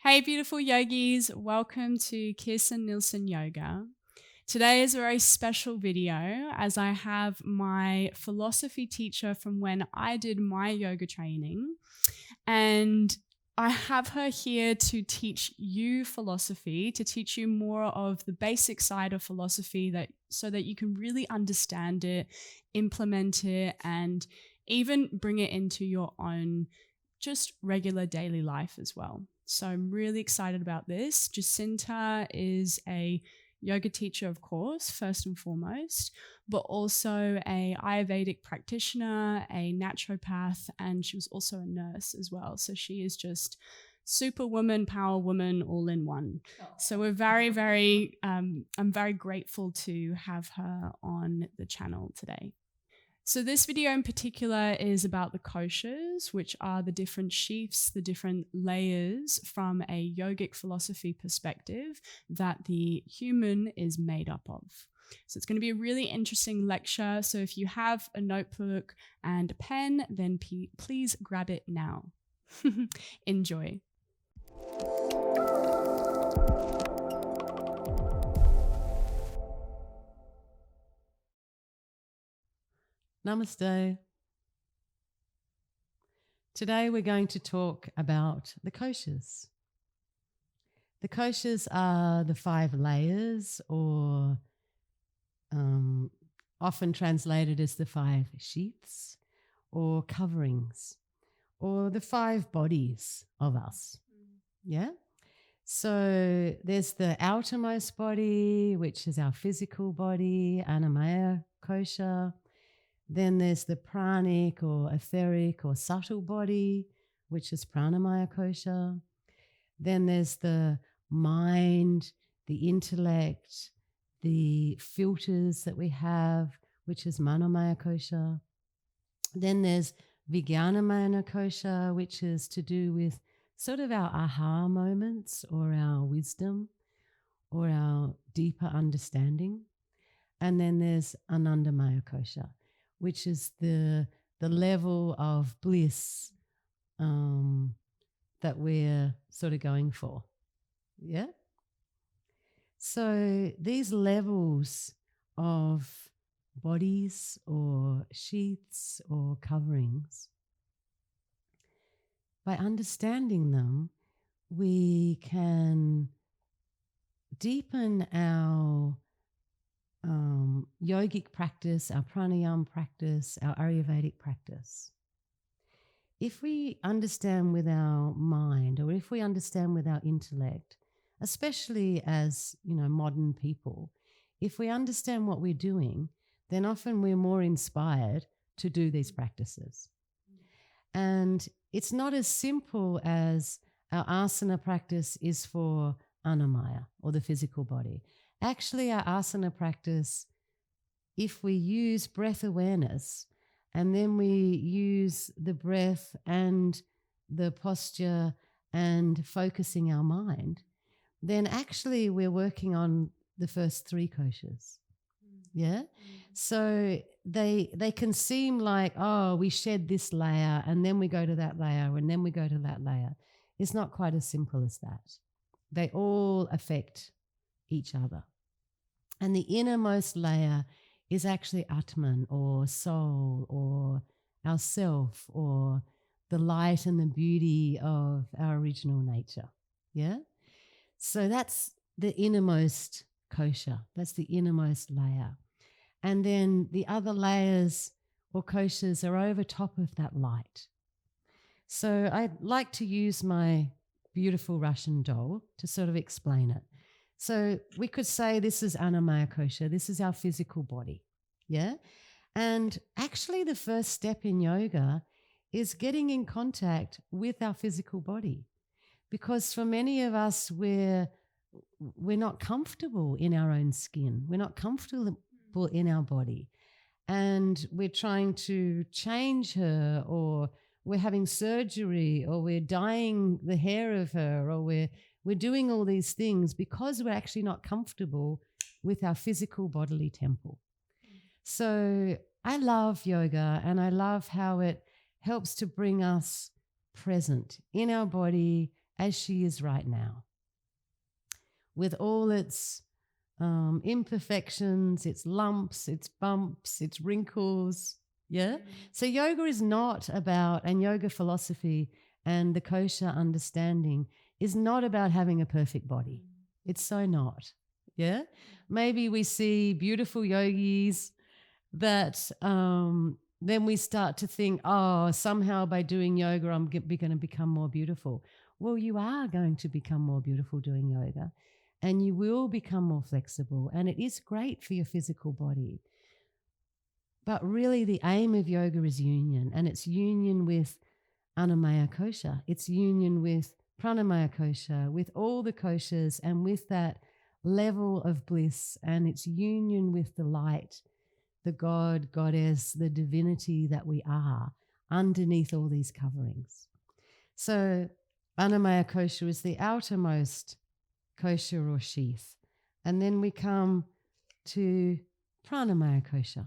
Hey, beautiful yogis. Welcome to Kirsten Nielsen Yoga. Today is a very special video as I have my philosophy teacher from when I did my yoga training. And I have her here to teach you philosophy, to teach you more of the basic side of philosophy so that you can really understand it, implement it, and even bring it into your own just regular daily life as well. So I'm really excited about this. Jacinta is a yoga teacher, of course, first and foremost, but also a Ayurvedic practitioner, a naturopath, and she was also a nurse as well. So she is just superwoman, power woman, all in one. So we're I'm very grateful to have her on the channel today. So this video in particular is about the koshas, which are the different sheaths, the different layers from a yogic philosophy perspective that the human is made up of. So it's going to be a really interesting lecture. So if you have a notebook and a pen, then please grab it now. Enjoy. Namaste. Today we're going to talk about the koshas. The koshas are the 5 layers, or often translated as the 5 sheaths or coverings, or the 5 bodies of us. Yeah? So there's the outermost body, which is our physical body, Anamaya kosha. Then there's the pranic or etheric or subtle body, which is pranamaya kosha. Then there's the mind, the intellect, the filters that we have, which is manamaya kosha. Then there's vijnanamaya kosha, which is to do with sort of our aha moments or our wisdom or our deeper understanding. And then there's anandamaya kosha, which is the level of bliss that we're sort of going for. Yeah? So these levels of bodies or sheaths or coverings, by understanding them, we can deepen our yogic practice, our pranayama practice, our Ayurvedic practice. If we understand with our mind, or if we understand with our intellect, especially as modern people, if we understand what we're doing, then often we're more inspired to do these practices. And it's not as simple as our asana practice is for Anamaya or the physical body. Actually, our asana practice, if we use breath awareness and then we use the breath and the posture and focusing our mind, then actually we're working on the first 3 koshas. Yeah? So they can seem like, oh, we shed this layer and then we go to that layer and then we go to that layer. It's not quite as simple as that. They all affect each other. And the innermost layer is actually Atman, or soul, or ourself, or the light and the beauty of our original nature. Yeah? So that's the innermost kosha. That's the innermost layer. And then the other layers or koshas are over top of that light. So I'd like to use my beautiful Russian doll to sort of explain it. So we could say this is Anamaya kosha, this is our physical body, yeah? And actually the first step in yoga is getting in contact with our physical body, because for many of us, we're not comfortable in our own skin. We're not comfortable in our body. And we're trying to change her, or we're having surgery, or we're dyeing the hair of her, or we're doing all these things because we're actually not comfortable with our physical bodily temple. So I love yoga, and I love how it helps to bring us present in our body as she is right now, with all its imperfections, its lumps, its bumps, its wrinkles. Yeah. So yoga is not about, and yoga philosophy and the kosha understanding is not about having a perfect body. It's so not. Yeah. Maybe we see beautiful yogis that then we start to think, oh, somehow by doing yoga, I'm going to become more beautiful. Well, you are going to become more beautiful doing yoga, and you will become more flexible, and it is great for your physical body. But really the aim of yoga is union, and it's union with Anamaya kosha. It's union with pranamaya kosha, with all the koshas, and with that level of bliss, and it's union with the light, the God, goddess, the divinity that we are underneath all these coverings. So Anamaya kosha is the outermost kosha or sheath. And then we come to pranamaya kosha.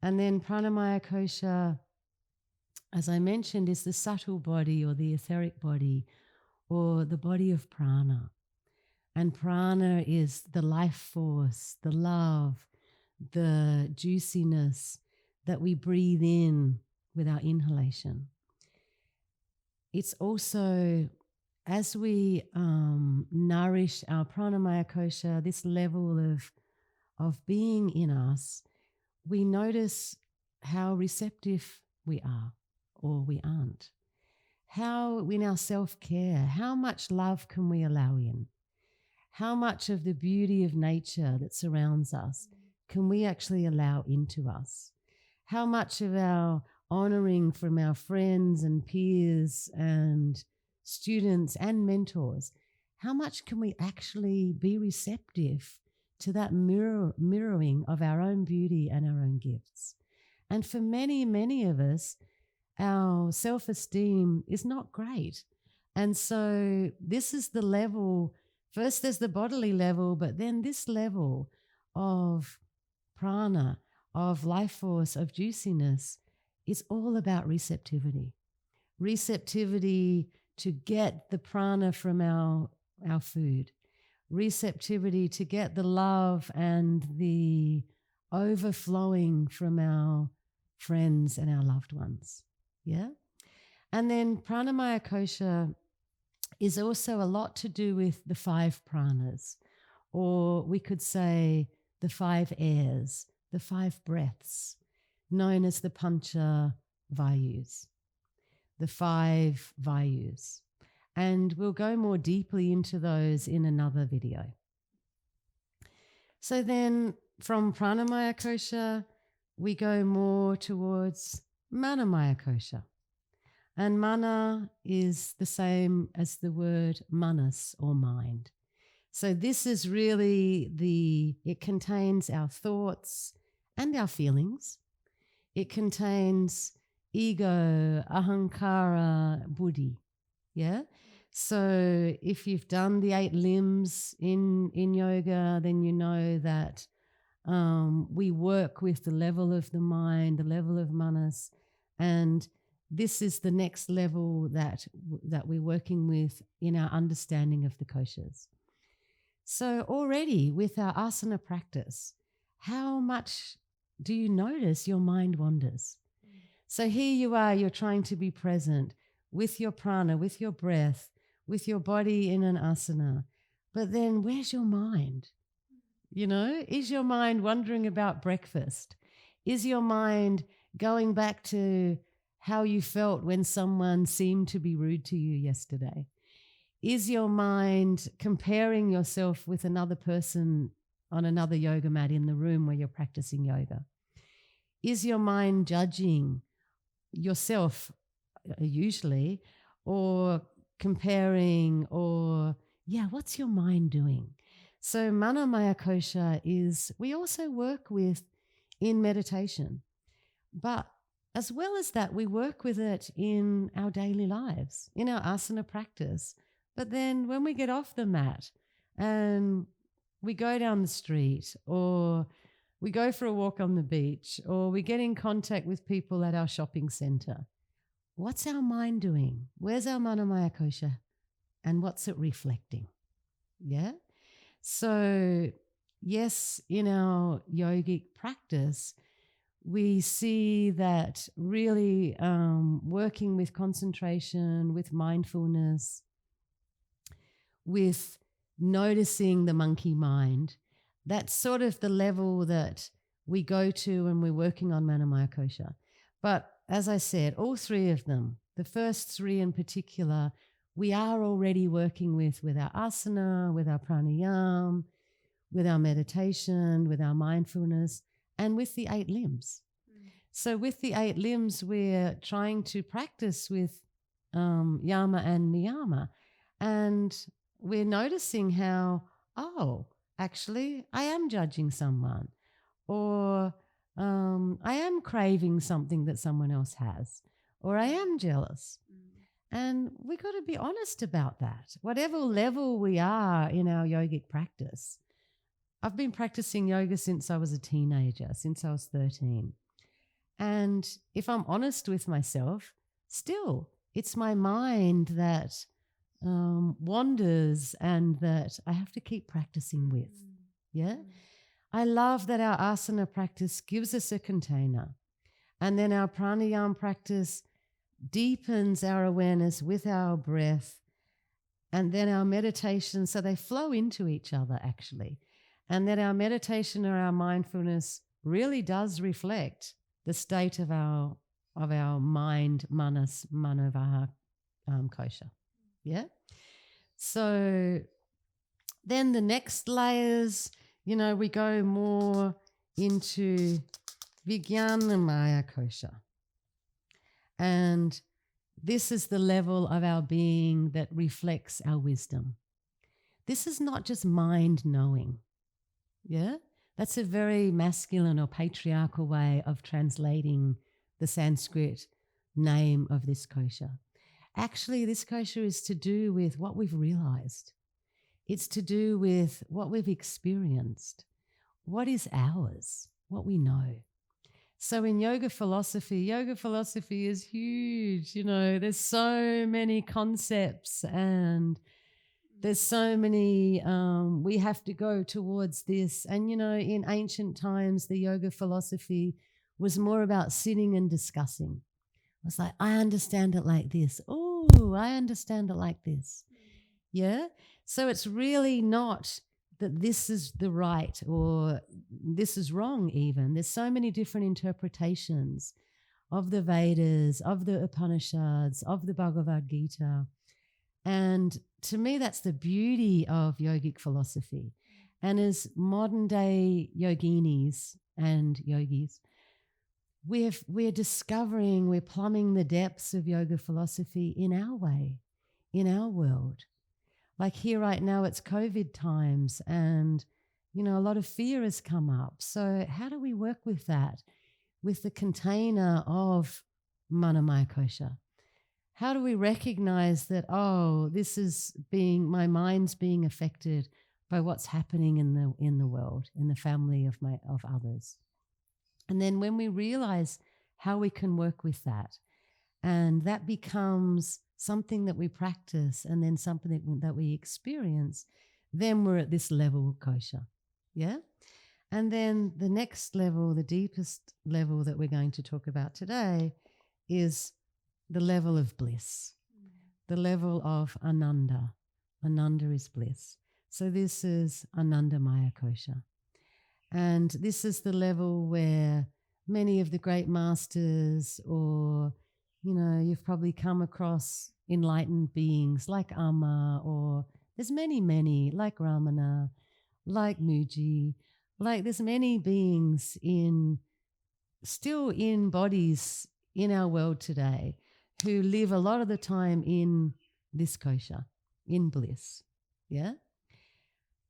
And then pranamaya kosha, as I mentioned, is the subtle body or the etheric body or the body of prana. And prana is the life force, the love, the juiciness that we breathe in with our inhalation. It's also, as we nourish our pranamaya kosha, this level of being in us, we notice how receptive we are or we aren't. How in our self-care, how much love can we allow in? How much of the beauty of nature that surrounds us can we actually allow into us? How much of our honoring from our friends and peers and students and mentors, how much can we actually be receptive to that mirroring of our own beauty and our own gifts? And for many, many of us, our self-esteem is not great. And so this is the level, first there's the bodily level, but then this level of prana, of life force, of juiciness, is all about receptivity. Receptivity to get the prana from our food. Receptivity to get the love and the overflowing from our friends and our loved ones. Yeah? And then pranamaya kosha is also a lot to do with the 5 pranas, or we could say the 5 airs, the 5 breaths, known as the pancha vayus, the 5 vayus. And we'll go more deeply into those in another video. So then from pranamaya kosha, we go more towards manamaya kosha. And mana is the same as the word manas or mind. So this is really it contains our thoughts and our feelings. It contains ego, ahankara, buddhi. Yeah? So if you've done the 8 limbs in yoga, then you know that we work with the level of the mind, the level of manas, and this is the next level that we're working with in our understanding of the koshas. So already with our asana practice, how much do you notice your mind wanders? So here you are, you're trying to be present with your prana, with your breath, with your body in an asana. But then where's your mind? You know, is your mind wondering about breakfast? Is your mind going back to how you felt when someone seemed to be rude to you yesterday? Is your mind comparing yourself with another person on another yoga mat in the room where you're practicing yoga? Is your mind judging yourself usually, or comparing, or what's your mind doing? So Manamaya kosha is, we also work with in meditation, but as well as that, we work with it in our daily lives, in our asana practice. But then when we get off the mat and we go down the street, or we go for a walk on the beach, or we get in contact with people at our shopping center, what's our mind doing? Where's our Manamaya kosha? and what's it reflecting? Yeah. So, yes, in our yogic practice, we see that really working with concentration, with mindfulness, with noticing the monkey mind, that's sort of the level that we go to when we're working on Manamaya Kosha. But as I said, all three of them, the first three in particular, we are already working with our asana, with our pranayama, with our meditation, with our mindfulness, and with the 8 limbs. So with the 8 limbs, we're trying to practice with yama and niyama. And we're noticing how, actually, I am judging someone, or I am craving something that someone else has, or I am jealous. And we got to be honest about that. Whatever level we are in our yogic practice. I've been practicing yoga since I was a teenager, since I was 13. And if I'm honest with myself, still, it's my mind that wanders and that I have to keep practicing with. Yeah? I love that our asana practice gives us a container. And then our pranayama practice deepens our awareness with our breath. And then our meditation, so they flow into each other actually. And that our meditation or our mindfulness really does reflect the state of our mind, manas, manovaha, kosha. Yeah? So then the next layers, we go more into Vijnanamaya kosha. And this is the level of our being that reflects our wisdom. This is not just mind knowing. Yeah? That's a very masculine or patriarchal way of translating the Sanskrit name of this kosha. Actually, this kosha is to do with what we've realized. It's to do with what we've experienced, what is ours, what we know. So in yoga philosophy is huge. There's so many concepts and there's so many, we have to go towards this. And, in ancient times, the yoga philosophy was more about sitting and discussing. It was like, I understand it like this. Oh, I understand it like this. Yeah? So it's really not that this is the right or this is wrong even. There's so many different interpretations of the Vedas, of the Upanishads, of the Bhagavad Gita. And to me, that's the beauty of yogic philosophy. And as modern day yoginis and yogis, we're discovering, we're plumbing the depths of yoga philosophy in our way, in our world. Like here right now, it's COVID times and, a lot of fear has come up. So how do we work with that, with the container of Manamaya kosha? How do we recognize that, this is my mind's being affected by what's happening in the world, in the family of others? And then when we realize how we can work with that, and that becomes something that we practice and then something that we experience, then we're at this level of kosha. Yeah? And then the next level, the deepest level that we're going to talk about today is the level of bliss, the level of ananda. Ananda is bliss. So this is Anandamaya kosha. And this is the level where many of the great masters or, you've probably come across enlightened beings like Amma, or there's many, like Ramana, like Muji, like there's many beings still in bodies in our world today who live a lot of the time in this kosha, in bliss. Yeah?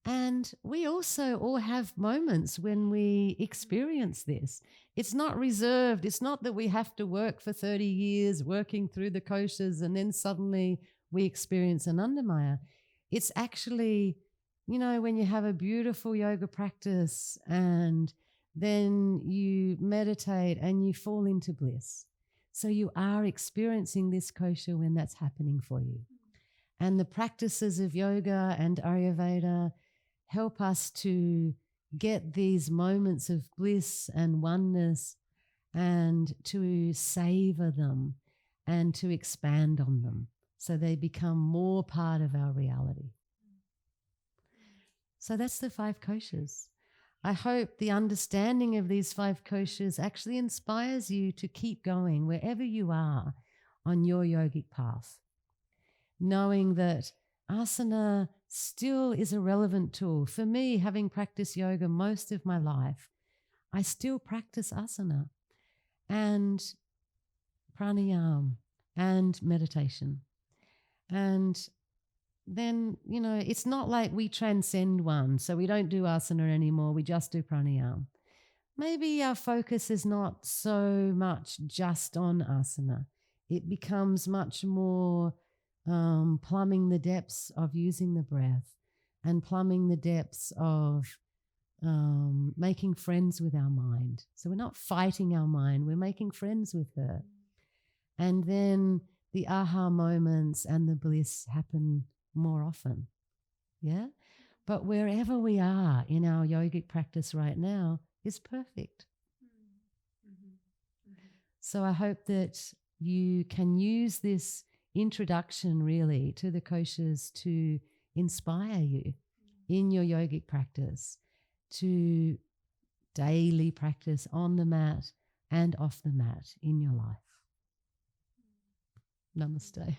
And we also all have moments when we experience this. It's not reserved. It's not that we have to work for 30 years working through the koshas and then suddenly we experience Anandamaya. It's actually, when you have a beautiful yoga practice and then you meditate and you fall into bliss. So you are experiencing this kosha when that's happening for you. And the practices of yoga and Ayurveda help us to get these moments of bliss and oneness and to savor them and to expand on them so they become more part of our reality. So that's the 5 koshas. I hope the understanding of these 5 koshas actually inspires you to keep going wherever you are on your yogic path, knowing that asana still is a relevant tool. For me, having practiced yoga most of my life, I still practice asana and pranayama and meditation. And then, it's not like we transcend one, so we don't do asana anymore, we just do pranayama. Maybe our focus is not so much just on asana. It becomes much more plumbing the depths of using the breath and plumbing the depths of making friends with our mind. So we're not fighting our mind, we're making friends with her. And then the aha moments and the bliss happen more often. Yeah? But wherever we are in our yogic practice right now is perfect. So I hope that you can use this introduction really to the koshas to inspire you in your yogic practice, to daily practice on the mat and off the mat in your life. Namaste.